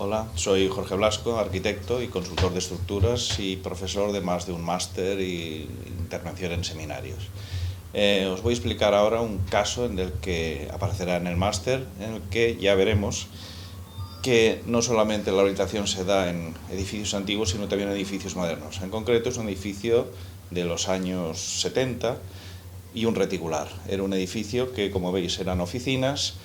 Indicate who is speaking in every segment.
Speaker 1: Hola, soy Jorge Blasco, arquitecto y consultor de estructuras y profesor de más de un máster y intervención en seminarios. Os voy a explicar ahora un caso en el que aparecerá en el máster, en el que ya veremos que no solamente la orientación se da en edificios antiguos, sino también en edificios modernos. En concreto es un edificio de los años 70 y un reticular. Era un edificio que, como veis, eran oficinas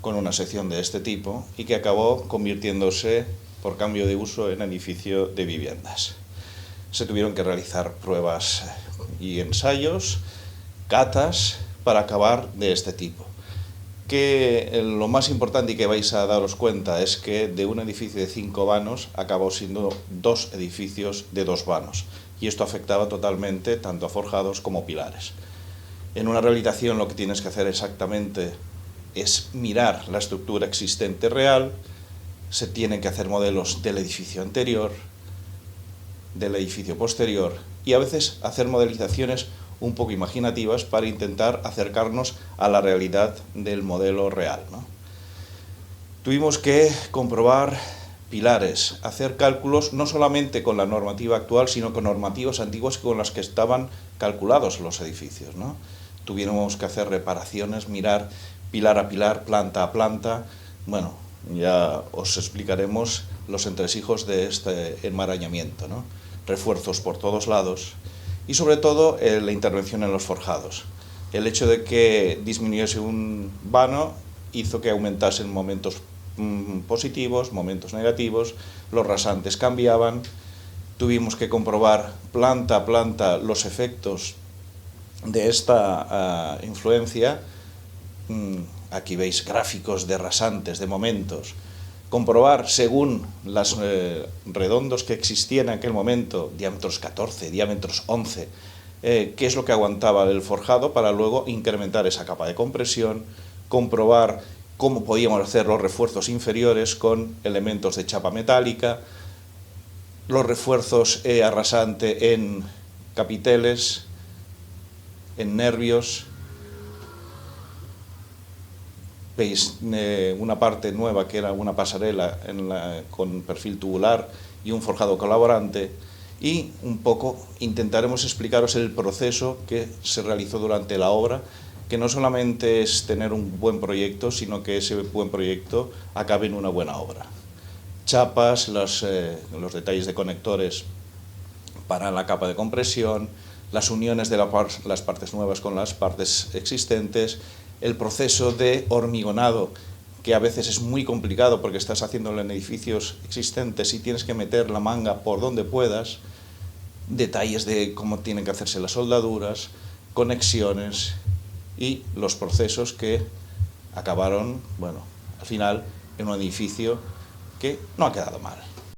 Speaker 1: con una sección de este tipo y que acabó convirtiéndose, por cambio de uso, en edificio de viviendas. Se tuvieron que realizar pruebas y ensayos, catas, para acabar de este tipo. Que lo más importante y que vais a daros cuenta es que de un edificio de 5 vanos acabó siendo 2 edificios de 2 vanos, y esto afectaba totalmente tanto a forjados como pilares. En una rehabilitación lo que tienes que hacer exactamente es mirar la estructura existente real, se tienen que hacer modelos del edificio anterior, del edificio posterior, y a veces hacer modelizaciones un poco imaginativas para intentar acercarnos a la realidad del modelo real, ¿no? Tuvimos que comprobar pilares, hacer cálculos no solamente con la normativa actual, sino con normativas antiguas con las que estaban calculados los edificios, ¿no? Tuvimos que hacer reparaciones, mirar pilar a pilar, planta a planta. Bueno, ya os explicaremos los entresijos de este enmarañamiento, ¿no? Refuerzos por todos lados y sobre todo la intervención en los forjados. El hecho de que disminuyese un vano hizo que aumentasen momentos positivos, momentos negativos, los rasantes cambiaban, tuvimos que comprobar planta a planta los efectos de esta influencia. Aquí veis gráficos de rasantes, de momentos. Comprobar según los redondos que existían en aquel momento, diámetros 14, diámetros 11, qué es lo que aguantaba el forjado para luego incrementar esa capa de compresión, comprobar cómo podíamos hacer los refuerzos inferiores con elementos de chapa metálica, los refuerzos arrasante en capiteles, en nervios. Veis una parte nueva que era una pasarela con perfil tubular y un forjado colaborante, y un poco intentaremos explicaros el proceso que se realizó durante la obra, que no solamente es tener un buen proyecto, sino que ese buen proyecto acabe en una buena obra. Chapas, los detalles de conectores para la capa de compresión, las uniones de las partes nuevas con las partes existentes, el proceso de hormigonado, que a veces es muy complicado porque estás haciéndolo en edificios existentes y tienes que meter la manga por donde puedas, detalles de cómo tienen que hacerse las soldaduras, conexiones y los procesos que acabaron, bueno, al final en un edificio que no ha quedado mal.